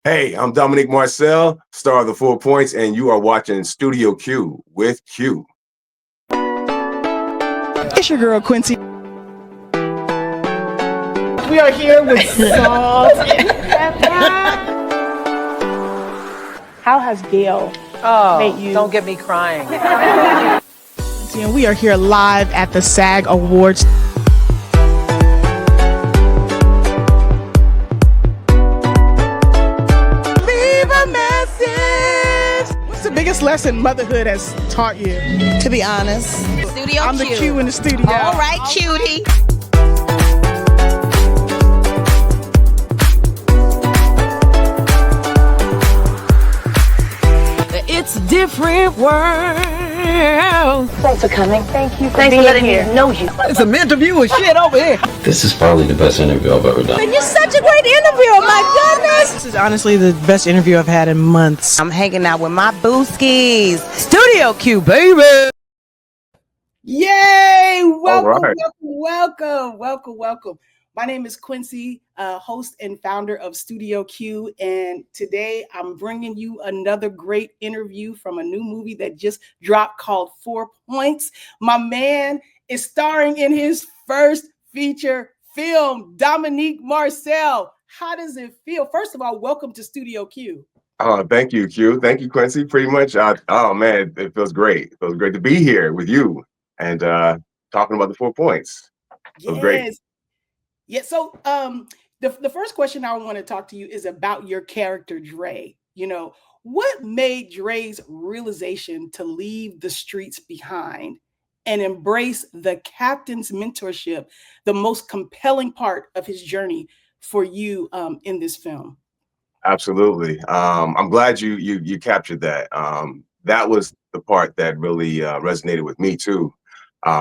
Hey, I'm Dominique Marsell, star of the 4 Points, and you are watching Studio Q with Q. It's your girl, Quencie. We are here with salt and pepper. How has Gail made you? Don't get me crying. And we are here live at the SAG Awards. Leave a message. What's the biggest lesson motherhood has taught you? To be honest. Studio I'm the Q. Q in the studio. All right, cutie. It's a different world. Thanks for coming. Thank you for being letting me know you. It's a interview with shit over here. This is probably the best interview I've ever done. You're such a great interview, my goodness. This is honestly the best interview I've had in months. I'm hanging out with my booskies. Studio Q, baby. Yay! Welcome, right. welcome. My name is Quencie, host and founder of Studio Q, and today I'm bringing you another great interview from a new movie that just dropped called 4 Points. My man is starring in his first feature film, Dominique Marsell. How does it feel? First of all, welcome to Studio Q. Thank you, Q. Thank you, Quincy. Pretty much, oh man, it feels great. It feels great to be here with you and talking about the 4 Points. It was great. Yeah, so the first question I want to talk to you is about your character, Dre. You know, what made Dre's realization to leave the streets behind and embrace the captain's mentorship the most compelling part of his journey for you in this film? Absolutely. I'm glad you captured that. That was the part that really resonated with me too,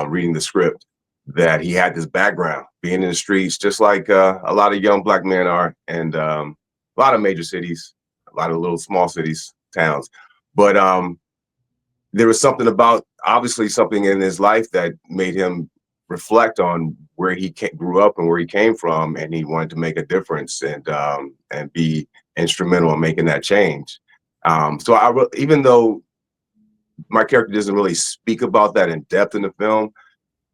reading the script. That he had this background being in the streets, just like a lot of young Black men are, and a lot of major cities, a lot of little small cities, towns. But there was something about, obviously something in his life that made him reflect on where he grew up and where he came from, and he wanted to make a difference and be instrumental in making that change. So even though my character doesn't really speak about that in depth in the film,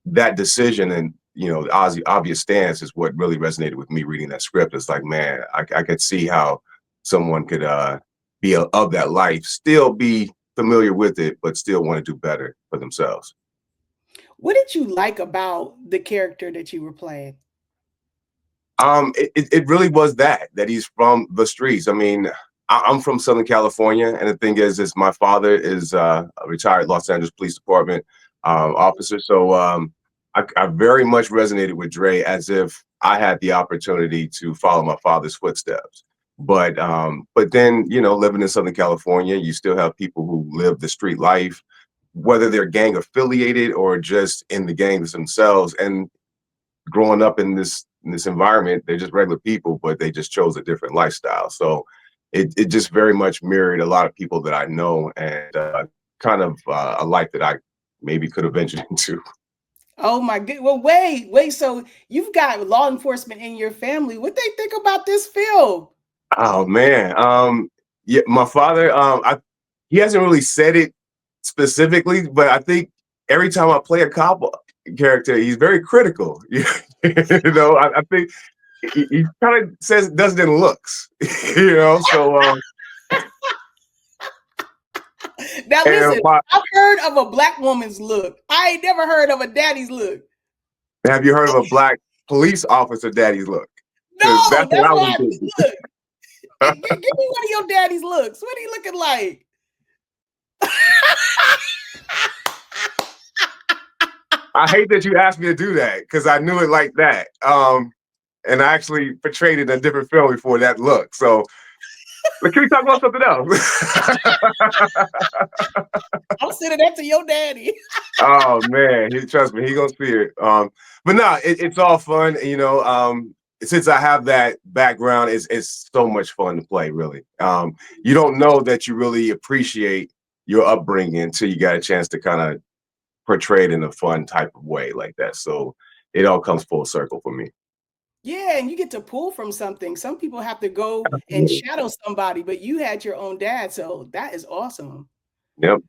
that decision and the obvious stance is what really resonated with me reading that script. It's like, man, I could see how someone could be of that life, still be familiar with it, but still want to do better for themselves. What did you like about the character that you were playing? It really was that he's from the streets. I mean, I'm from Southern California, and the thing is my father is a retired Los Angeles Police Department officer. So I very much resonated with Dre as if I had the opportunity to follow my father's footsteps. But then, living in Southern California, you still have people who live the street life, whether they're gang affiliated or just in the gangs themselves. And growing up in this environment, they're just regular people, but they just chose a different lifestyle. So it just very much mirrored a lot of people that I know, and kind of a life that I maybe could have ventured into. Oh my good. Well, wait. So you've got law enforcement in your family. What they think about this film? Oh man. Yeah, my father, he hasn't really said it specifically, but I think every time I play a cop character, he's very critical. I think he kind of does it in looks, so now listen, I've heard of a Black woman's look. I ain't never heard of a daddy's look. Have you heard of a Black police officer daddy's look? No, that's what I was thinking. Give me one of your daddy's looks. What are you looking like? I hate that you asked me to do that because I knew it like that. And I actually portrayed it in a different film before that look. So can we talk about something else? I'm sending that to your daddy. Oh man, trust me, he gonna see it. But no, it's all fun. Since I have that background, it's so much fun to play. Really, you don't know that you really appreciate your upbringing until you got a chance to kind of portray it in a fun type of way like that. So it all comes full circle for me. Yeah, and you get to pull from something. Some people have to go and Absolutely. shadow somebody, but you had your own dad, so that is awesome. Yep.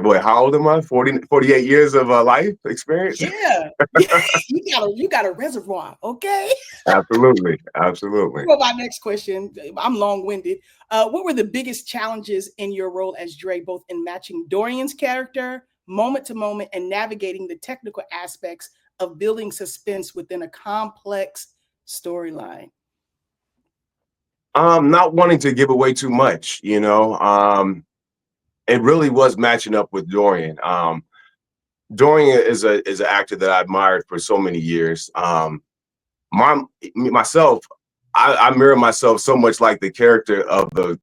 Wait, how old am I? 48 years of life experience. Yeah, you got a reservoir, okay? Absolutely. Absolutely. Well, my next question, I'm long-winded. What were the biggest challenges in your role as Dre, both in matching Dorian's character, moment to moment, and navigating the technical aspects of building suspense within a complex storyline? Not wanting to give away too much, you know. It really was matching up with Dorian. Dorian is an actor that I admired for so many years. Myself, I mirror myself so much like the character of the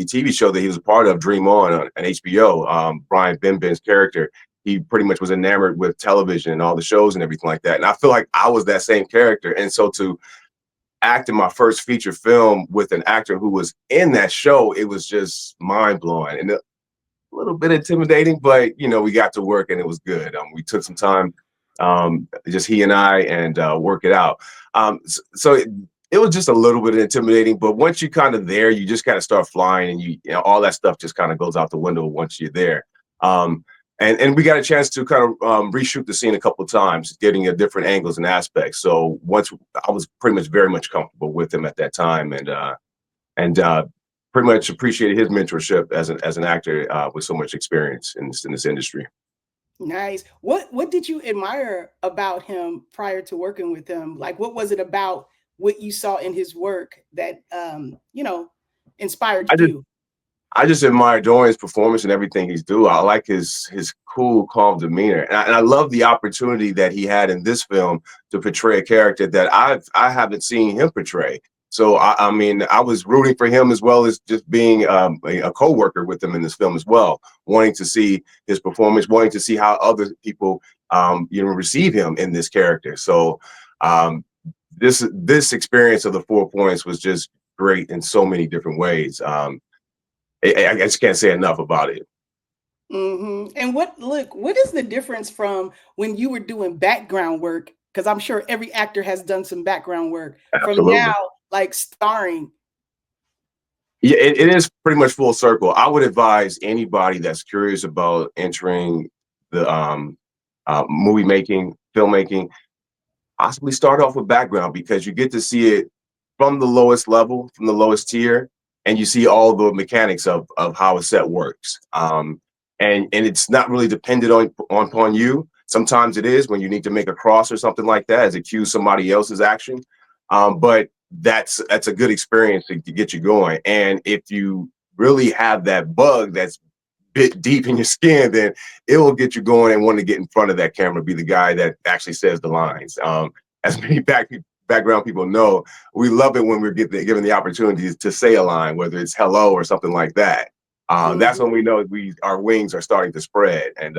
TV show that he was a part of, Dream On HBO. Brian Benben's character, he pretty much was enamored with television and all the shows and everything like that. And I feel like I was that same character. And so to act in my first feature film with an actor who was in that show, it was just mind blowing and a little bit intimidating, but you know, we got to work and it was good. We took some time, just he and I, and work it out. So it was just a little bit intimidating, but once you kind of there, you just kind of start flying, and you know, all that stuff just kind of goes out the window once you're there. And we got a chance to kind of reshoot the scene a couple of times, getting at different angles and aspects. So once I was pretty much very much comfortable with him at that time, and pretty much appreciated his mentorship as an actor with so much experience in this industry. Nice. What did you admire about him prior to working with him? Like, what was it about what you saw in his work that inspired I just you? I just admire Dorian's performance and everything he's doing. I like his cool, calm demeanor, and I love the opportunity that he had in this film to portray a character that I haven't seen him portray. So I mean, I was rooting for him as well as just being a co-worker with him in this film as well, wanting to see his performance, wanting to see how other people receive him in this character. So um, this experience of the 4 Points was just great in so many different ways. I just can't say enough about it. And what is the difference from when you were doing background work? Because I'm sure every actor has done some background work from Absolutely. now, like starring. Yeah, it is pretty much full circle. I would advise anybody that's curious about entering the movie making, filmmaking, possibly start off with background, because you get to see it from the lowest level, from the lowest tier, and you see all the mechanics of how a set works. And it's not really dependent on upon you. Sometimes it is when you need to make a cross or something like that as a cue somebody else's action. But that's a good experience to get you going. And if you really have that bug that's bit deep in your skin, then it will get you going and want to get in front of that camera, be the guy that actually says the lines. As many background people know, we love it when we're given the opportunity to say a line, whether it's hello or something like that. That's when we know our wings are starting to spread. And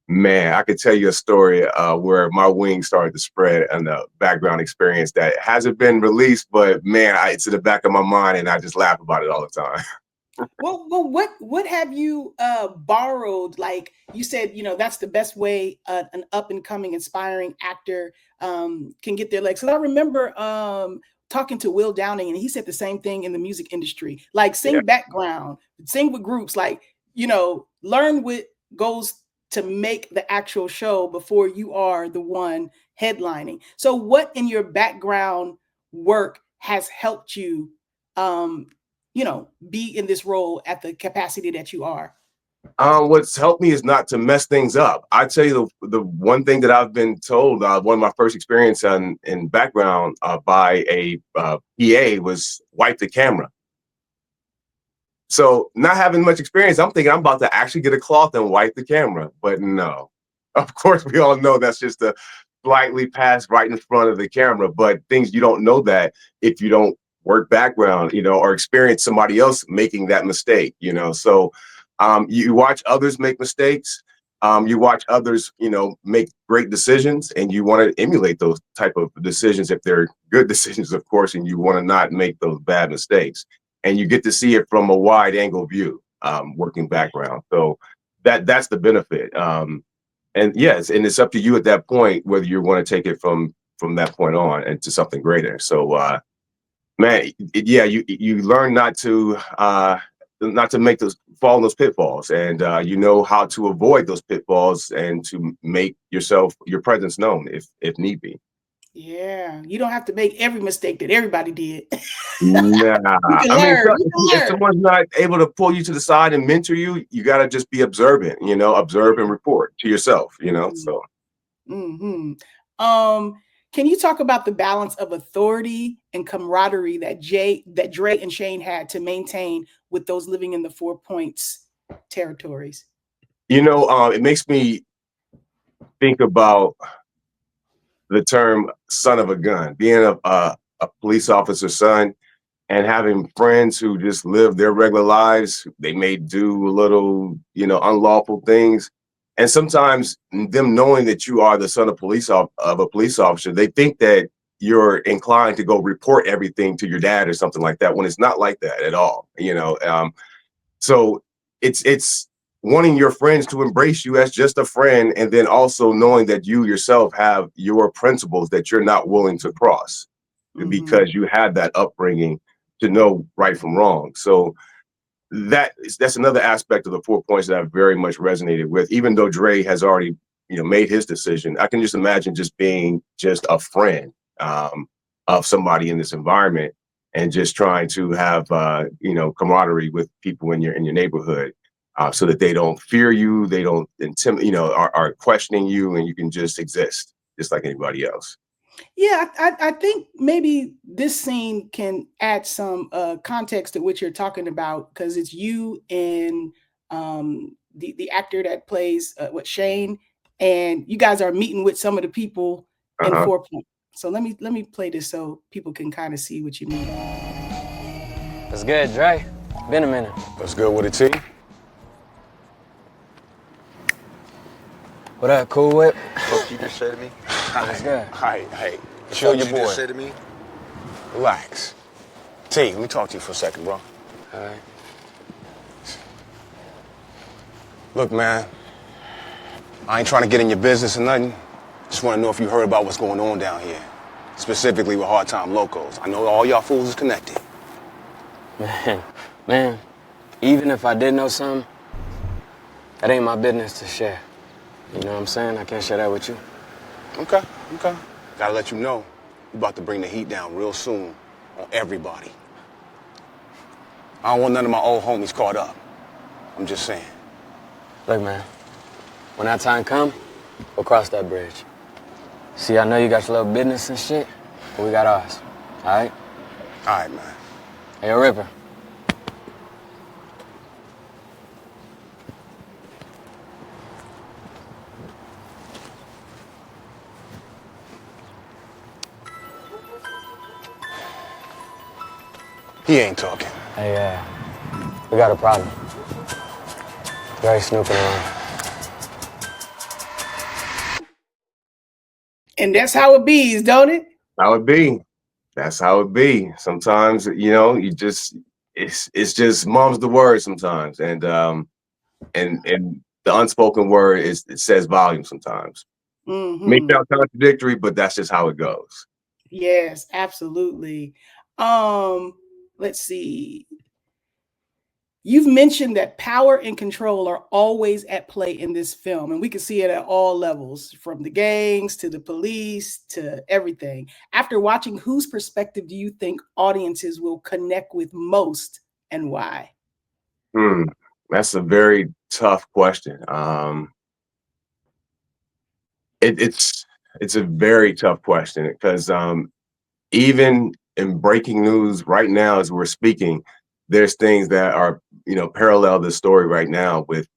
man, I could tell you a story where my wings started to spread and the background experience that hasn't been released, but man, it's in the back of my mind, and I just laugh about it all the time. Well, what have you borrowed? Like you said, that's the best way an up and coming, inspiring actor can get their legs. So I remember talking to Will Downing, and he said the same thing in the music industry. Like, sing background, sing with groups, like, learn what goes to make the actual show before you are the one headlining. So what in your background work has helped you be in this role at the capacity that you are? What's helped me is not to mess things up. I tell you, the one thing that I've been told, one of my first experience in background by a PA was wipe the camera. So not having much experience, I'm thinking I'm about to actually get a cloth and wipe the camera, but no. Of course, we all know that's just a slightly pass right in front of the camera, but things you don't know that if you don't work background, or experience somebody else making that mistake, So you watch others make mistakes. You watch others, make great decisions, and you want to emulate those type of decisions if they're good decisions, of course, and you want to not make those bad mistakes. And you get to see it from a wide angle view, working background. So that's the benefit. And yes, and it's up to you at that point whether you want to take it from from that point on into something greater. So, man, you learn not to make fall in those pitfalls, and you know how to avoid those pitfalls and to make your presence known if need be. Yeah, you don't have to make every mistake that everybody did. Nah, You can I mean, learn. You can if learn. someone's not able to pull you to the side and mentor you, you got to just be observant, observe and report to yourself, so. Hmm. Can you talk about the balance of authority and camaraderie that Dre and Shane had to maintain with those living in the 4 Points territories? It makes me think about the term son of a gun, being a police officer's son and having friends who just live their regular lives. They may do a little, unlawful things. And sometimes them knowing that you are the son of a police officer, they think that you're inclined to go report everything to your dad or something like that, when it's not like that at all. So it's wanting your friends to embrace you as just a friend, and then also knowing that you yourself have your principles that you're not willing to cross because you had that upbringing to know right from wrong. So that's another aspect of the 4 Points that I've very much resonated with. Even though Dre has already, made his decision, I can just imagine just being just a friend of somebody in this environment, and just trying to have camaraderie with people in your neighborhood, so that they don't fear you, they don't intimidate, are questioning you, and you can just exist just like anybody else. Yeah, I think maybe this scene can add some context to what you're talking about, because it's you and the actor that plays Shane, and you guys are meeting with some of the people in Uh-huh. 4 Points. So let me play this so people can kind of see what you mean. That's good, Dre. Been a minute. What's good with the team? What up, Cool Whip? What you just said to me? What's good? Hey, chill your You boy. just said to me? Relax. T, let me talk to you for a second, bro. All right. Look, man, I ain't trying to get in your business or nothing. Just want to know if you heard about what's going on down here, specifically with Hard Time Locos. I know all y'all fools is connected. Man, even if I did know something, that ain't my business to share. You know what I'm saying? I can't share that with you. Okay. Gotta let you know, we about to bring the heat down real soon on everybody. I don't want none of my old homies caught up. I'm just saying. Look, man, when that time come, we'll cross that bridge. See, I know you got your little business and shit, but we got ours. All right? All right, man. Hey, yo, Ripper. He ain't talking. Hey, we got a problem. Very snooping around. And that's how it be, don't it? How it be. That's how it be. Sometimes, you just it's just mom's the word sometimes. And the unspoken word it says volume sometimes. May sound contradictory, but that's just how it goes. Yes, absolutely. Let's see. You've mentioned that power and control are always at play in this film, and we can see it at all levels, from the gangs to the police to everything. After watching, whose perspective do you think audiences will connect with most, and why? That's a very tough question. It's a very tough question, because even in breaking news right now as we're speaking, there's things that are parallel the story right now with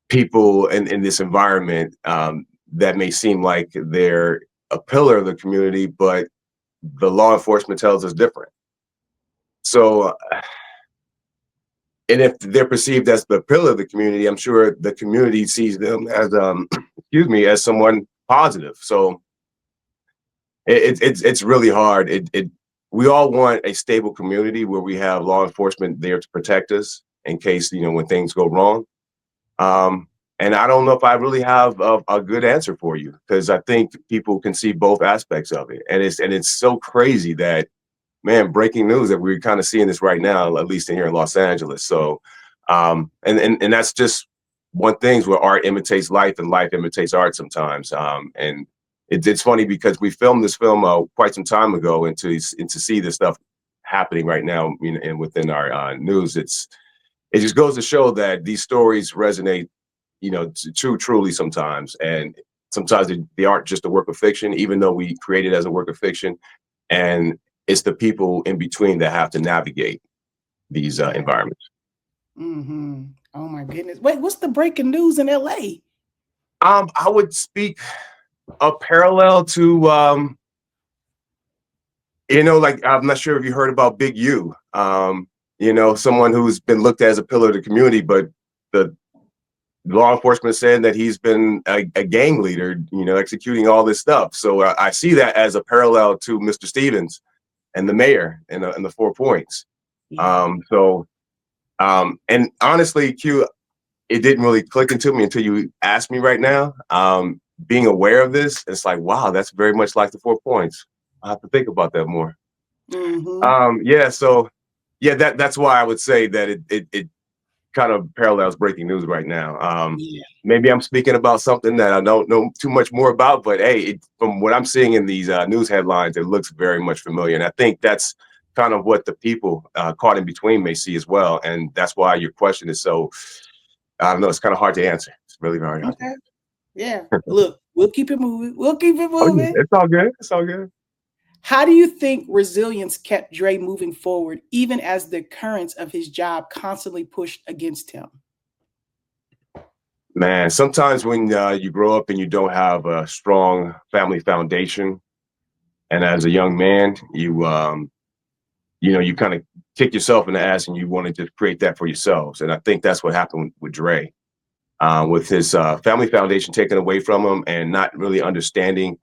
people in this environment, that may seem like they're a pillar of the community, but the law enforcement tells us different. So, and if they're perceived as the pillar of the community, I'm sure the community sees them as as someone positive. So it's really hard. We all want a stable community where we have law enforcement there to protect us in case when things go wrong. And I don't know if I really have a good answer for you, because I think people can see both aspects of it. And it's so crazy that, man, breaking news that we're kind of seeing this right now, at least in here in Los Angeles. So, and that's just one thing where art imitates life and life imitates art sometimes. And it's funny because we filmed this film quite some time ago, and to see this stuff happening right now, and within our news, it just goes to show that these stories resonate, truly sometimes. And sometimes they aren't just a work of fiction, even though we create it as a work of fiction. And it's the people in between that have to navigate these environments. Mm-hmm. Oh my goodness. Wait, what's the breaking news in LA? I would speak a parallel to, like, I'm not sure if you heard about Big U, someone who's been looked at as a pillar of the community, but the law enforcement said that he's been a gang leader, executing all this stuff. So I see that as a parallel to Mr. Stevens and the mayor and the 4 Points. Yeah. And honestly, Q, it didn't really click into me until you asked me right now. Being aware of this, it's like, wow, that's very much like the 4 Points. I have to think about that more. Mm-hmm. So that's why I would say that it kind of parallels breaking news right now. Maybe I'm speaking about something that I don't know too much more about, but hey, from what I'm seeing in these news headlines, it looks very much familiar. And I think that's kind of what the people caught in between may see as well. And that's why your question is so, I don't know, it's kind of hard to answer. It's really very hard. Okay. Yeah. Look, we'll keep it moving. We'll keep it Oh, moving. yeah, it's all good. It's all good. How do you think resilience kept Dre moving forward, even as the currents of his job constantly pushed against him? Man, sometimes when you grow up and you don't have a strong family foundation, and as a young man, you kind of kick yourself in the ass and you want to just create that for yourselves. And I think that's what happened with Dre, with his family foundation taken away from him and not really understanding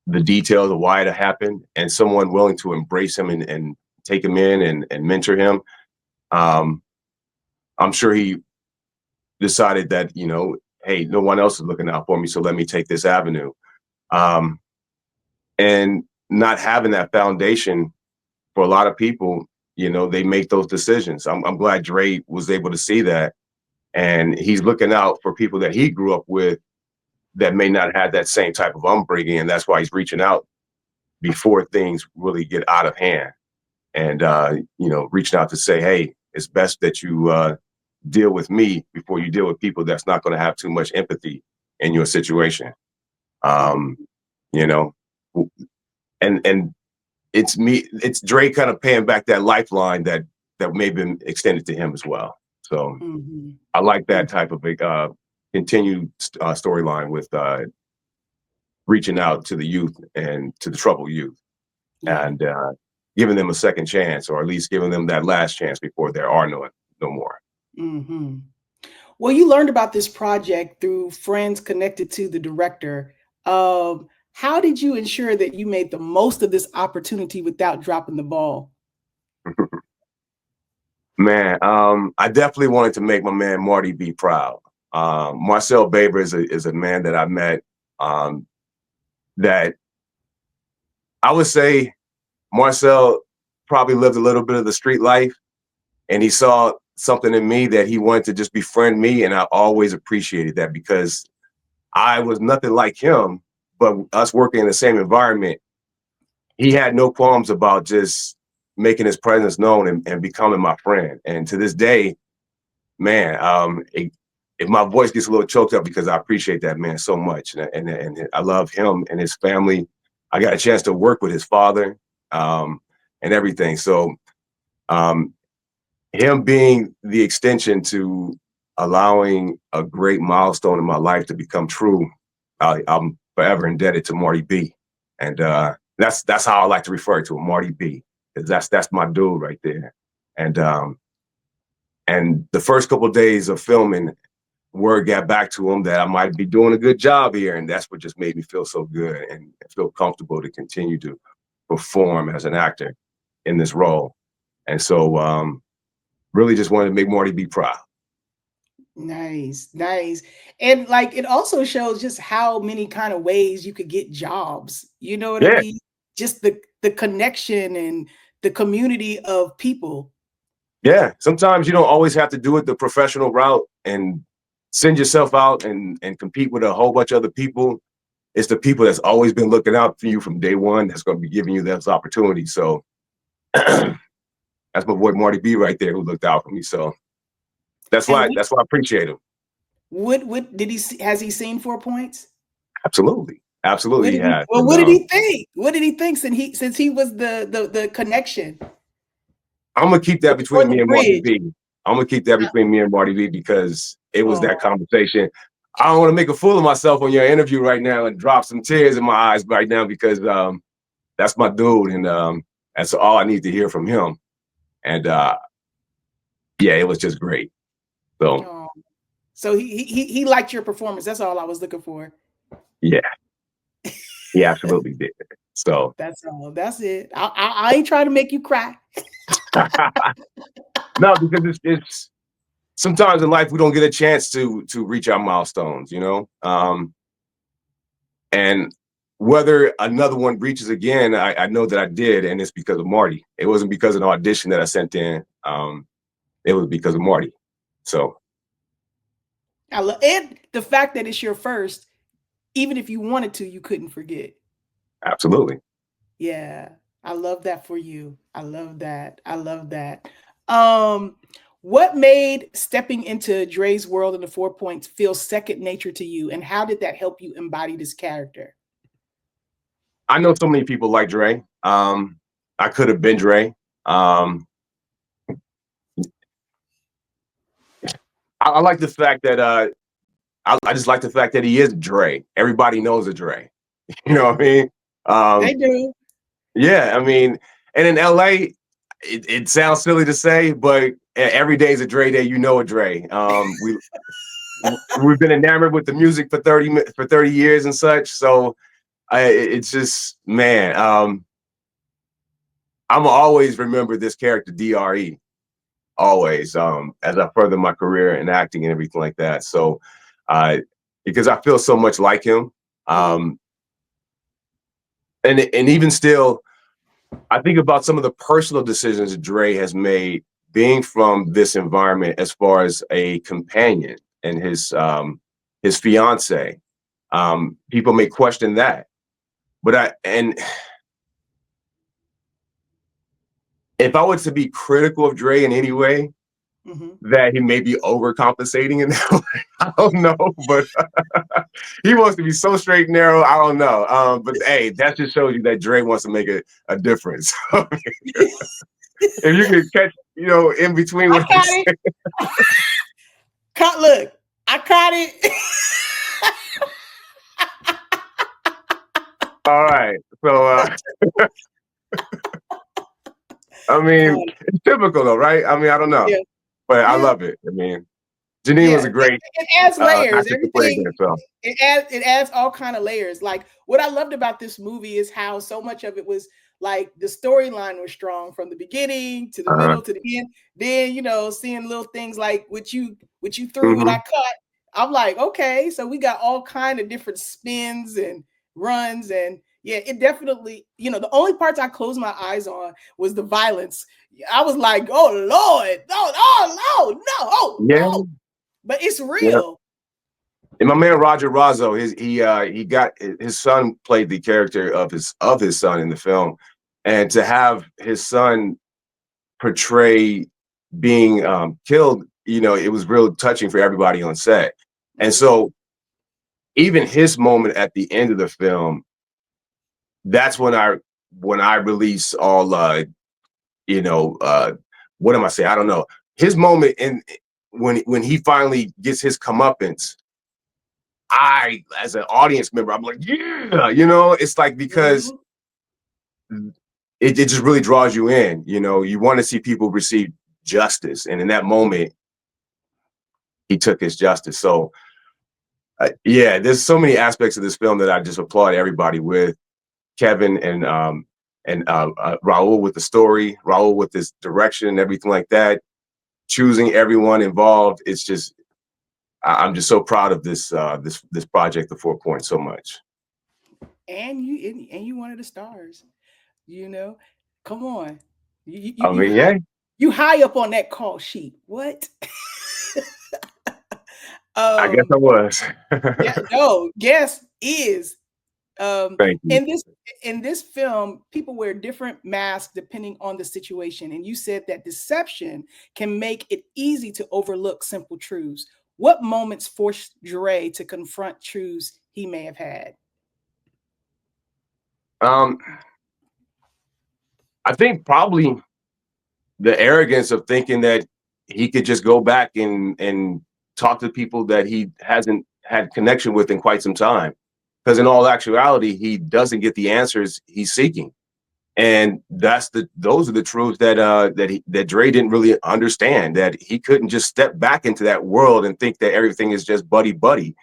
the details of why it happened, and someone willing to embrace him and take him in and mentor him. I'm sure he decided that, hey, no one else is looking out for me, so let me take this avenue. And not having that foundation for a lot of people, they make those decisions. I'm glad Dre was able to see that, and he's looking out for people that he grew up with that may not have that same type of upbringing, and that's why he's reaching out before things really get out of hand, and reaching out to say, hey, it's best that you deal with me before you deal with people that's not going to have too much empathy in your situation. You know, and it's Dre kind of paying back that lifeline that may have been extended to him as well. So I like that type of continued storyline with reaching out to the youth and to the troubled youth, and giving them a second chance, or at least giving them that last chance before there are no more. Mm-hmm. Well, you learned about this project through friends connected to the director. How did you ensure that you made the most of this opportunity without dropping the ball? Man, I definitely wanted to make my man Marty B proud. Marsell Baber is a man that I met that I would say Marsell probably lived a little bit of the street life, and he saw something in me that he wanted to just befriend me, and I always appreciated that because I was nothing like him, but us working in the same environment, he had no qualms about just making his presence known and becoming my friend. And to this day, man, if my voice gets a little choked up because I appreciate that man so much, and I love him and his family. I got a chance to work with his father and everything. So him being the extension to allowing a great milestone in my life to become true, I'm forever indebted to Marty B. And that's how I like to refer to him, Marty B. Because that's my dude right there. And the first couple of days of filming, word got back to him that I might be doing a good job here, and that's what just made me feel so good and feel comfortable to continue to perform as an actor in this role. And so really just wanted to make Marty B proud. Nice, nice. And like it also shows just how many kind of ways you could get jobs. You know what I Yeah, mean? Just the connection and the community of people. yeah. Sometimes you don't always have to do it the professional route and send yourself out and compete with a whole bunch of other people. It's the people that's always been looking out for you from day one that's going to be giving you those opportunities. So that's my boy Marty B right there who looked out for me. So And that's why I appreciate him. what did he has he seen 4 points? Absolutely. Absolutely he has. Well, And, what did he think? What did he think since he was the connection I'm gonna keep that or between the me and Marty bridge? B. I'm gonna keep that between me and Marty B because it was that Oh, conversation. I don't want to make a fool of myself on your interview right now and drop some tears in my eyes right now because that's my dude and that's all I need to hear from him. And yeah, it was just great. So oh. So he liked your performance. That's all I was looking for. yeah, he absolutely did. So That's all. That's it. I ain't trying to make you cry. no, because it's sometimes in life we don't get a chance to reach our milestones, you know. And whether another one reaches again, I know that I did, and it's because of Marty. It wasn't because of an audition that I sent in. It was because of Marty. So I love and the fact that it's your first, even if you wanted to, you couldn't forget. absolutely. Yeah, I love that for you. I love that. I love that. Um, what made stepping into Dre's world and the 4 points feel second nature to you, and how did that help you embody this character? I know so many people like Dre. I could have been Dre. I like the fact that I just like the fact that he is Dre. Everybody knows a Dre. You know what I mean? They Um, do. yeah, I mean, and in LA, it sounds silly to say, but every day is a Dre day. You know a Dre. We've been enamored with the music for 30 years and such. So it's just man. I'm always remember this character Dre always as I further my career in acting and everything like that. So uh, because I feel so much like him, um, and even still, I think about some of the personal decisions that Dre has made being from this environment as far as a companion and his fiance. People may question that, but if I was to be critical of Dre in any way, Mhm. that he may be overcompensating in that way. I don't know, but he wants to be so straight and narrow. I don't know. But hey, that just shows you that Dre wants to make a difference. If you can catch, in between I what he's caught it. saying. Look, I caught it. All right. So, I mean, Um, it's typical though, right? I mean, I don't know, yeah, but I yeah, love it. I mean, Janine was yeah. a great It adds layers. actress to play Everything there. So, it adds all kind of layers. Like what I loved about this movie is how so much of it was like the storyline was strong from the beginning to the uh, middle to the end. Then seeing little things like what you threw and I hmm caught. I'm like, okay, so we got all kind of different spins and runs and yeah, it definitely, the only parts I closed my eyes on was the violence. I was like, oh Lord, no, oh no, no, oh yeah, no. But it's yeah. real. And my man Roger Razzo, he got his son played the character of his son in the film, and to have his son portray being killed, it was real touching for everybody on set. And Mhm. so even his moment at the end of the film, that's when I release all you know what am I saying? I don't know. His moment in when he finally gets his comeuppance, as an audience member, I'm like, yeah, it's like because Mhm. it just really draws you in. You want to see people receive justice, and in that moment, he took his justice. So, yeah, there's so many aspects of this film that I just applaud everybody with Kevin and Raul with the story, Raul with this direction and everything like that. Choosing everyone involved, it's just I'm just so proud of this this project, The 4 Point, so much. And you one of the stars. You know, come on. I mean, yeah. You high up on that call sheet. What? I guess I was. Yeah, no, guess is. Thank you. In this film, people wear different masks depending on the situation. And you said that deception can make it easy to overlook simple truths. What moments forced Dre to confront truths he may have had? I think probably the arrogance of thinking that he could just go back and talk to people that he hasn't had connection with in quite some time. Because in all actuality, he doesn't get the answers he's seeking. And those are the truths that Dre didn't really understand, that he couldn't just step back into that world and think that everything is just buddy buddy.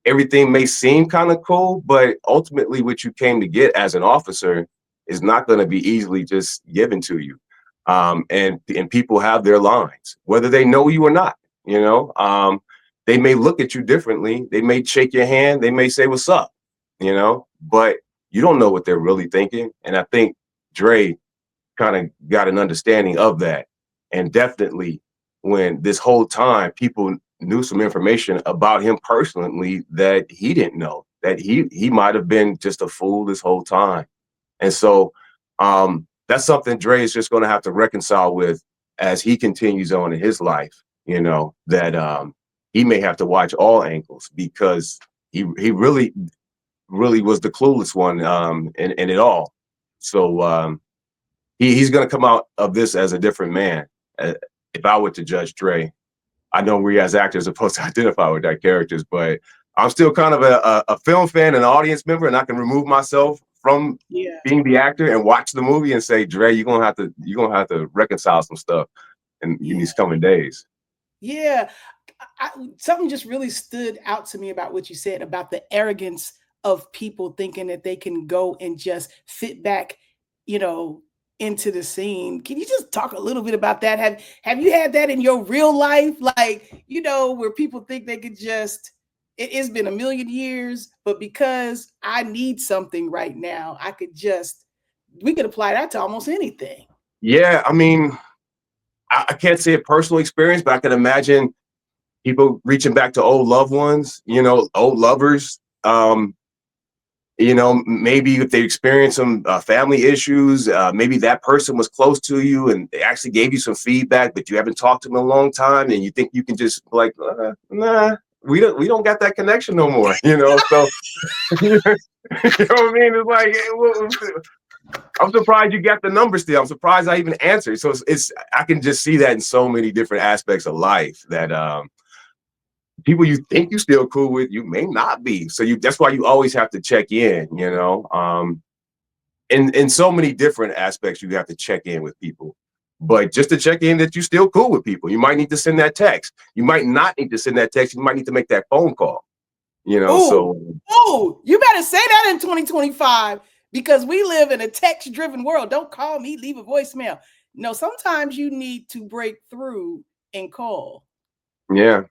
Everything may seem kind of cool, but ultimately what you came to get as an officer is not going to be easily just given to you. And people have their lines, whether they know you or not. You know, they may look at you differently. They may shake your hand. They may say, "What's up?" You know, but you don't know what they're really thinking. And I think Dre kind of got an understanding of that. And definitely when this whole time people knew some information about him personally that he didn't know, that he might have been just a fool this whole time. And so that's something Dre is just going to have to reconcile with as he continues on in his life, you know, that he may have to watch all angles, because he really was the clueless one in it all. So he's going to come out of this as a different man. If I were to judge Dre, I know we as actors are supposed to identify with that characters, but I'm still kind of a film fan and an audience member, and I can remove myself from being the actor and watch the movie and say, Dre, you're gonna have to reconcile some stuff in these coming days. Yeah, something just really stood out to me about what you said about the arrogance of people thinking that they can go and just fit back, you know, into the scene. Can you just talk a little bit about that? Have you had that in your real life? Like, you know, where people think they could just, it's been a million years, but because I need something right now, we could apply that to almost anything. Yeah, I mean, I can't say a personal experience, but I can imagine people reaching back to old loved ones, you know, old lovers. You know, maybe if they experience some family issues, maybe that person was close to you and they actually gave you some feedback, but you haven't talked to them in a long time, and you think you can just like, nah, we don't got that connection no more, you know. So you know what I mean? It's like, I'm surprised you got the number still. I'm surprised I even answered. So I can just see that in so many different aspects of life, that people you think you still cool with, you may not be. So that's why you always have to check in, you know. In so many different aspects, you have to check in with people. But just to check in that you're still cool with people, you might need to send that text. You might not need to send that text. You might need to make that phone call. You know, you better say that in 2025, because we live in a text-driven world. Don't call me, leave a voicemail. No, sometimes you need to break through and call. Yeah.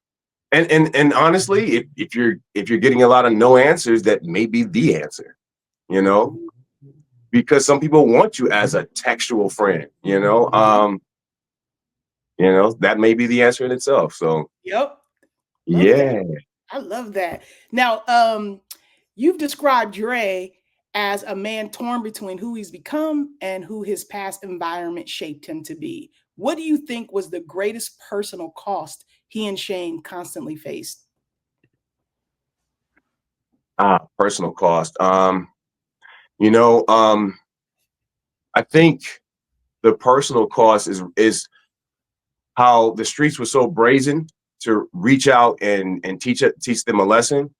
And honestly, if you're getting a lot of no answers, that may be the answer, you know, because some people want you as a textual friend, you know, that may be the answer in itself. So, yep. Yeah. I love that. Now, you've described Dre as a man torn between who he's become and who his past environment shaped him to be. What do you think was the greatest personal cost he and Shane constantly faced? Personal cost. You know, I think the personal cost is how the streets were so brazen to reach out and teach them a lesson.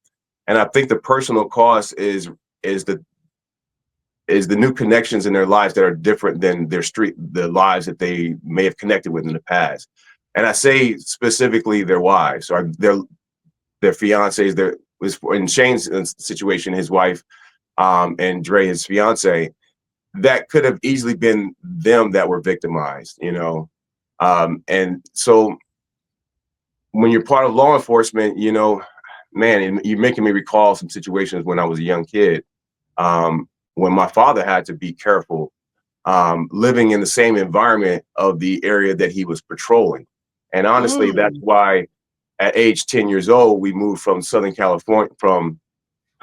And I think the personal cost is the new connections in their lives that are different than the lives that they may have connected with in the past. And I say specifically their wives, or their fiancés. In Shane's situation, his wife, and Dre, his fiance, that could have easily been them that were victimized, you know. And so when you're part of law enforcement, you know, man, you're making me recall some situations when I was a young kid, when my father had to be careful, living in the same environment of the area that he was patrolling. And honestly, that's why at age 10 years old, we moved from Southern California, from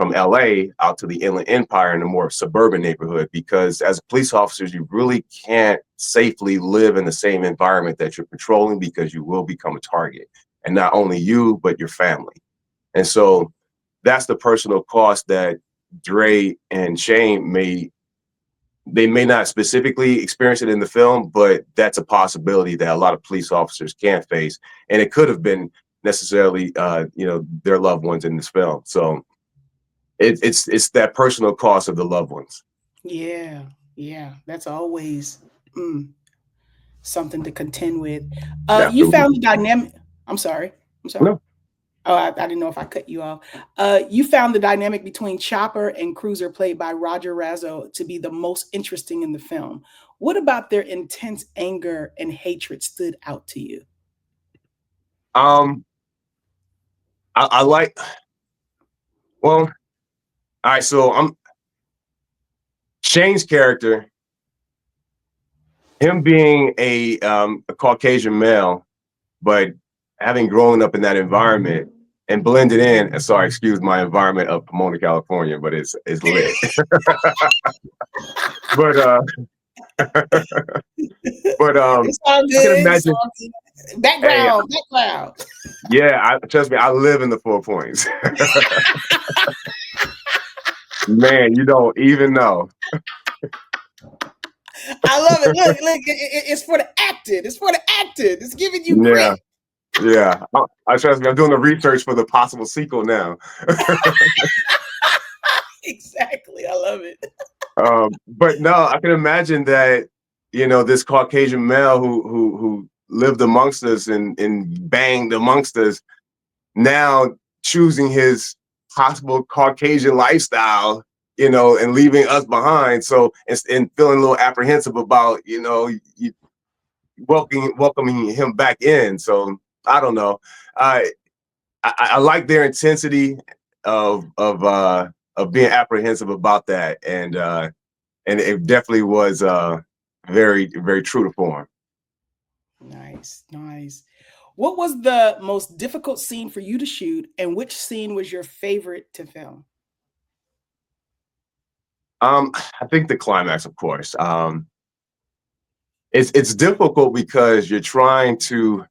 LA out to the Inland Empire in a more suburban neighborhood, because as police officers, you really can't safely live in the same environment that you're patrolling, because you will become a target. And not only you, but your family. And so that's the personal cost that Dre and Shane they may not specifically experience it in the film, but that's a possibility that a lot of police officers can't face. And it could have been necessarily, their loved ones in this film. So it's that personal cost of the loved ones. Yeah, that's always something to contend with. You found the dynamic. I'm sorry. No. Oh, I didn't know if I cut you off. You found the dynamic between Chopper and Cruiser, played by Roger Razzo, to be the most interesting in the film. What about their intense anger and hatred stood out to you? I like. Well, all right. So Shane's character, him being a Caucasian male, but having grown up in that environment and blended in. Sorry, excuse my environment of Pomona, California, but it's lit. But It's all I good. can imagine. Background. Yeah, trust me, I live in the 4 Points. Man, you don't even know. I love it. Look, it's for the acting. It's giving you credit. Yeah. I trust me, I'm doing the research for the possible sequel now. Exactly. I love it. But no, I can imagine that, this Caucasian male who lived amongst us and banged amongst us, now choosing his possible Caucasian lifestyle, and leaving us behind. So, and feeling a little apprehensive about, welcoming him back in. So I don't know. I like their intensity of being apprehensive about that, and it definitely was very, very true to form. Nice. What was the most difficult scene for you to shoot, and which scene was your favorite to film? I think the climax, of course. It's difficult because you're trying to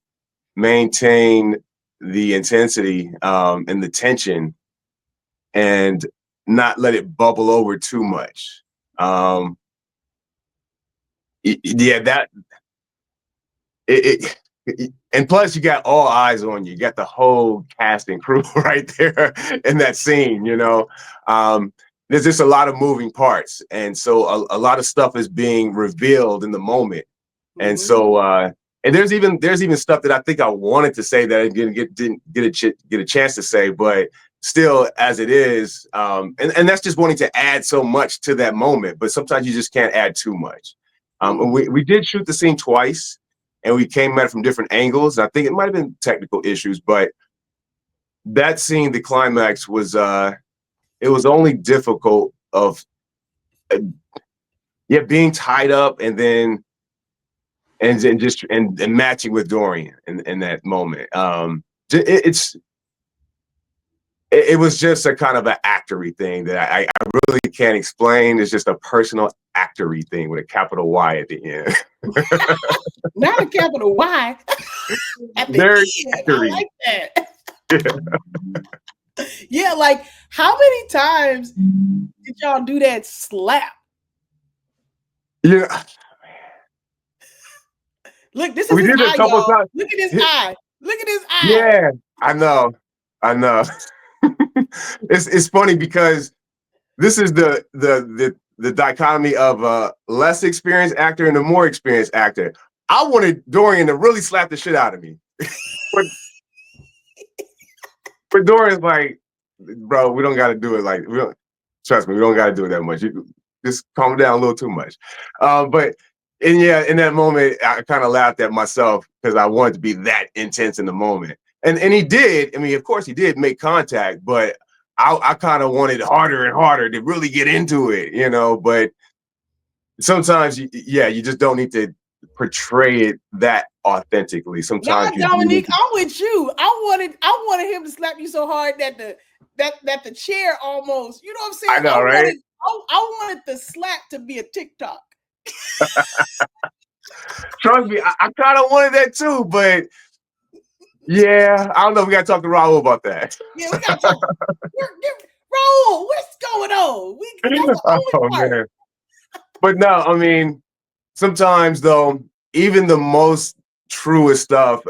maintain the intensity and the tension, and not let it bubble over too much. And plus you got all eyes on you. You got the whole cast and crew right there in that scene. There's just a lot of moving parts, and so a lot of stuff is being revealed in the moment. And so and there's even stuff that I think I wanted to say that I didn't get a chance to say, but still, as it is, and that's just wanting to add so much to that moment. But sometimes you just can't add too much. We did shoot the scene twice, and we came at it from different angles. I think it might have been technical issues, but that scene, the climax, was it was only difficult of being tied up and then and matching with Dorian in that moment. It was just a kind of an actory thing that I really can't explain. It's just a personal actory thing with a capital Y at the end. Not a capital Y. At the Very end. actory. I like that. Yeah, like how many times did y'all do that slap? Yeah. Look, this is We his did it eye, a couple y'all. times. Look at his eye. Look at his eye. Yeah, I know. It's funny because this is the dichotomy of a less experienced actor and a more experienced actor. I wanted Dorian to really slap the shit out of me. But Dorian's like, bro, we don't got to do it trust me, we don't got to do it that much. You just calm down a little too much. But in that moment, I kind of laughed at myself because I wanted to be that intense in the moment. And he did. I mean, of course, he did make contact, but I kind of wanted harder and harder to really get into it, you know. But sometimes, you just don't need to portray it that authentically. Now, Sometimes you do need Dominique, to. I'm with you. I wanted him to slap you so hard that the chair almost, you know what I'm saying? I know, right? I wanted the slap to be a TikTok. Trust me, I kind of wanted that too, but yeah, I don't know. We got to talk to Raul about that. Yeah, we gotta talk. Raul, what's going on? That's the only part. Man. But no, I mean, sometimes though, even the most truest stuff,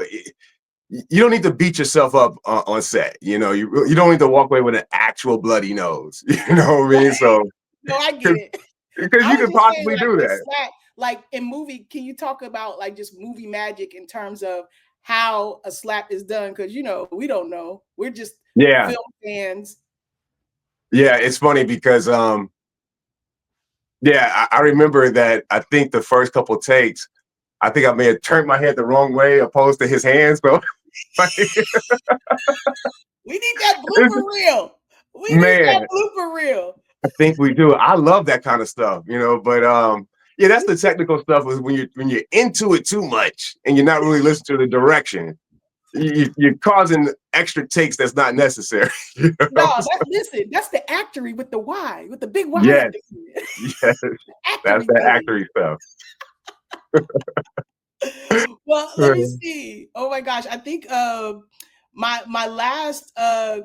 you don't need to beat yourself up on set. You know, you don't need to walk away with an actual bloody nose. You know what I mean? So, no, I get it. Because you could possibly do that. Slap, like in movie, can you talk about like just movie magic in terms of how a slap is done? Because you know, we don't know. We're just film fans. Yeah, it's funny because I remember that I think the first couple takes, I think I may have turned my head the wrong way opposed to his hands. So we need that blooper reel. We need that blooper reel. I think we do. I love that kind of stuff, you know, but yeah, that's the technical stuff is when you're into it too much and you're not really listening to the direction. You're causing extra takes that's not necessary. You know? No, that's the actory with the Y, with the big Y. Yes, yes. That's the actory stuff. Well, let me see. Oh my gosh, I think my last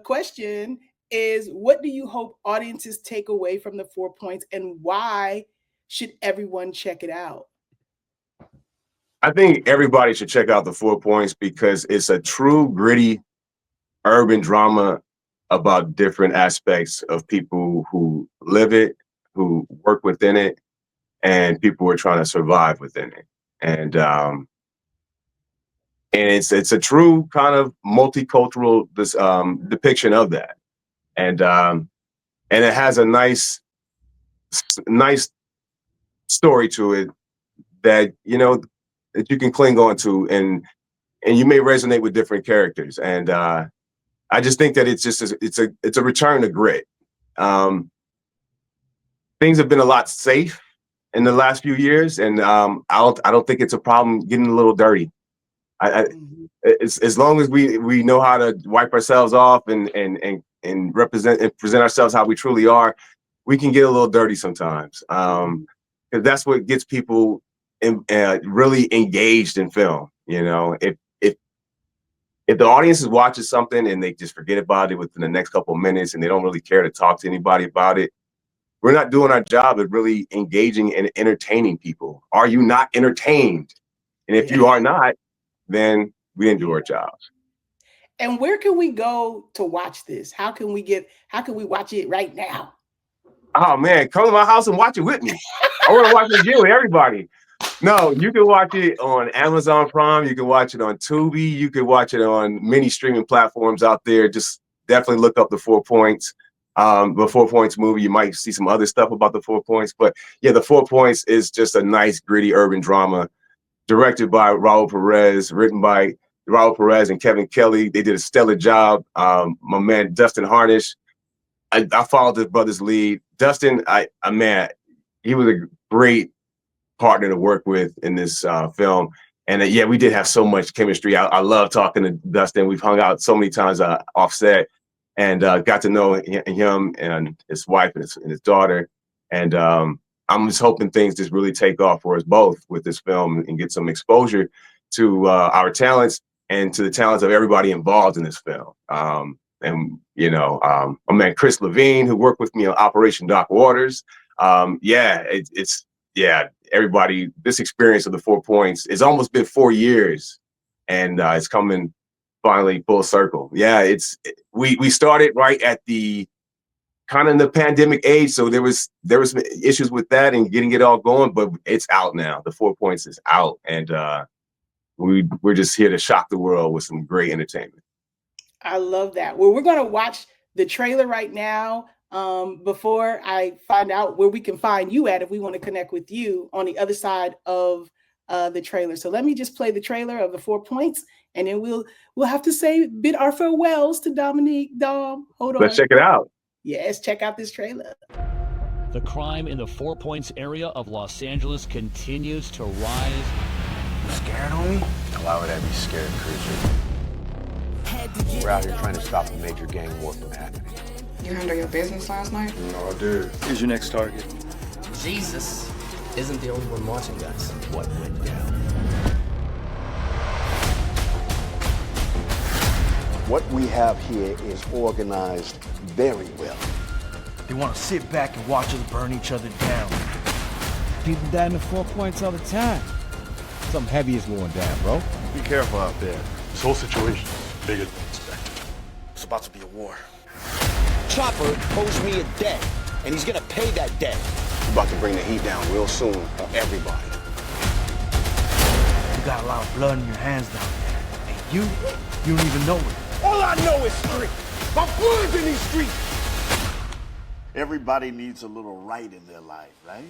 question is, what do you hope audiences take away from the 4 Points, and why should everyone check it out? I think everybody should check out the 4 Points because it's a true gritty urban drama about different aspects of people who live it, who work within it, and people who are trying to survive within it. And it's a true kind of multicultural depiction of that. And it has a nice story to it that, you know, that you can cling on to, and you may resonate with different characters. And I just think that it's a return to grit. Things have been a lot safe in the last few years, and I don't think it's a problem getting a little dirty. As long as we know how to wipe ourselves off and represent and present ourselves how we truly are, we can get a little dirty sometimes. Because that's what gets people really engaged in film. You know, if the audience is watching something and they just forget about it within the next couple of minutes and they don't really care to talk to anybody about it, we're not doing our job at really engaging and entertaining people. Are you not entertained? And if you are not, then we didn't do our jobs. And where can we go to watch this? How can we watch it right now? Oh man, come to my house and watch it with me. I want to watch it again with everybody. No, you can watch it on Amazon Prime. You can watch it on Tubi. You can watch it on many streaming platforms out there. Just definitely look up the 4 Points. The 4 Points movie. You might see some other stuff about the 4 Points, but yeah, the 4 Points is just a nice, gritty urban drama, directed by Raul Perez, written by Raul Perez and Kevin Kelly. They did a stellar job. My man Dustin Harnish. I followed this brother's lead. Dustin, he was a great partner to work with in this film. And yeah, we did have so much chemistry. I love talking to Dustin. We've hung out so many times off set and got to know him and his wife and his daughter. And I'm just hoping things just really take off for us both with this film and get some exposure to our talents and to the talents of everybody involved in this film. And, you know, my man Chris Levine, who worked with me on Operation Dark Waters. Everybody, this experience of the 4 Points, it's almost been 4 years and it's coming finally full circle. Yeah, we started right at the kind of in the pandemic age. So there was issues with that and getting it all going, but it's out now. The 4 Points is out, and we're just here to shock the world with some great entertainment. I love that. Well, we're going to watch the trailer right now before I find out where we can find you at if we want to connect with you on the other side of the trailer. So let me just play the trailer of the 4 points, and then we'll have to say bid our farewells to Dominique. Dom, hold on. Let's check it out. Yes, check out this trailer. The crime in the 4 Points area of Los Angeles continues to rise. You scared, homie? Why would I be scared, creature? We're out here trying to stop a major gang war from happening. You handled your business last night? No, I did. Who's your next target? Jesus isn't the only one watching, guys. What went down? What we have here is organized very well. They want to sit back and watch us burn each other down. People die in the 4 Points all the time. Something heavy is going down, bro. Be careful out there. This whole situation is bigger than expected. It's about to be a war. Chopper owes me a debt, and he's gonna pay that debt. We're about to bring the heat down real soon on everybody. You got a lot of blood in your hands down there. And you don't even know it. All I know is street. My blood's in these streets. Everybody needs a little right in their life, right?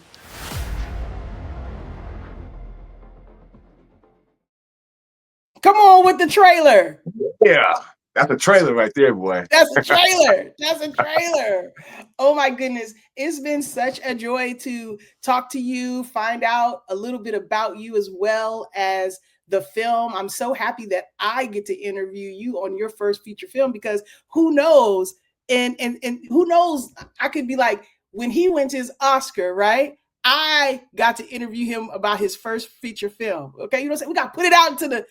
Come on with the trailer. Yeah, that's a trailer right there, boy. That's a trailer. That's a trailer. Oh my goodness. It's been such a joy to talk to you, find out a little bit about you as well as the film. I'm so happy that I get to interview you on your first feature film, because who knows? And who knows? I could be like, when he wins his Oscar, right? I got to interview him about his first feature film. Okay, you know what I'm saying? We got to put it out to the universe.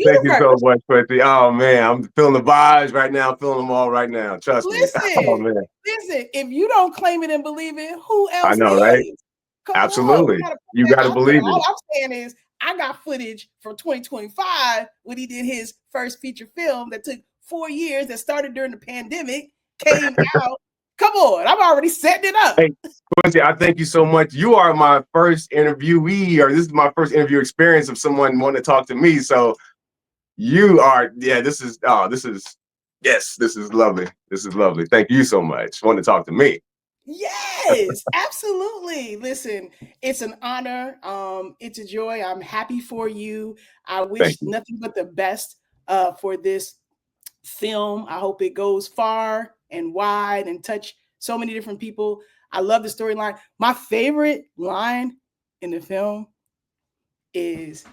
Thank you so much, Quencie. Oh man, I'm feeling the vibes right now. I'm feeling them all right now. Trust me. Oh man. Listen, if you don't claim it and believe it, who else? I know, right? Absolutely. You got to believe it. All I'm saying is, I got footage from 2025 when he did his first feature film that took 4 years, that started during the pandemic, came out. Come on, I'm already setting it up. Hey, Quencie, I thank you so much. You are my first interviewee, or this is my first interview experience of someone wanting to talk to me. So you are, this is lovely. This is lovely. Thank you so much. Want to talk to me. Yes, absolutely. Listen, it's an honor. It's a joy. I'm happy for you. I wish nothing but the best for this film. I hope it goes far and wide and touch so many different people. I love the storyline. My favorite line in the film is,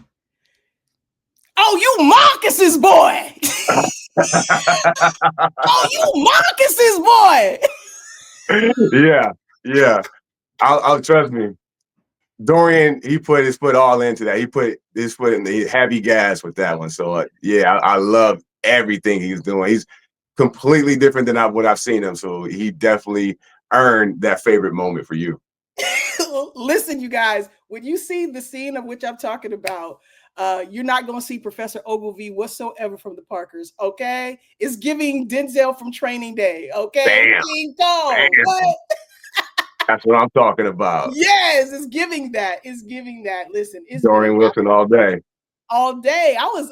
"Oh, you Marcus's boy." "Oh, you Marcus's boy." Yeah. I'll trust me. Dorian, he put his foot all into that. He put his foot in the heavy gas with that one. So I love everything he's doing. He's completely different than what I've seen him. So he definitely earned that favorite moment for you. Listen, you guys, when you see the scene of which I'm talking about, you're not going to see Professor Ogilvy whatsoever from the Parkers, okay? It's giving Denzel from Training Day, okay? Damn. That's what I'm talking about. Yes, it's giving that. It's giving that. Listen, it's Dorian Wilson all day. All day. I was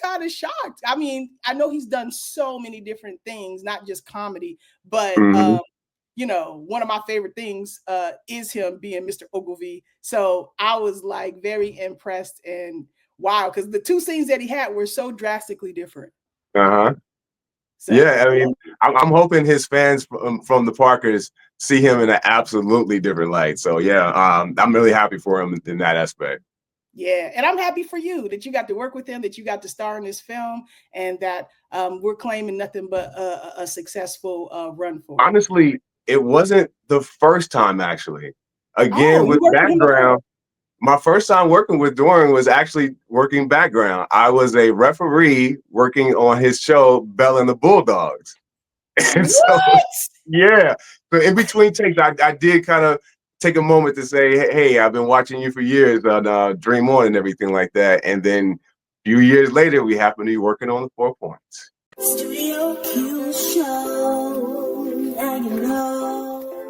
kind of shocked. I mean, I know he's done so many different things, not just comedy, but one of my favorite things is him being Mr. Ogilvy. So I was like very impressed and wow, because the two scenes that he had were so drastically different. So, yeah, I mean, I'm hoping his fans from the Parkers see him in an absolutely different light. So yeah, I'm really happy for him in that aspect. Yeah, and I'm happy for you that you got to work with him, that you got to star in this film, and that we're claiming nothing but a successful run for it. Honestly, it wasn't the first time, actually. Again, with background, my first time working with Dorian was actually working background. I was a referee working on his show, Belle and the Bulldogs. And so in between takes, I did kind of take a moment to say, hey, I've been watching you for years on Dream On and everything like that. And then a few years later, we happened to be working on the 4 Points. Studio Q show, now you know.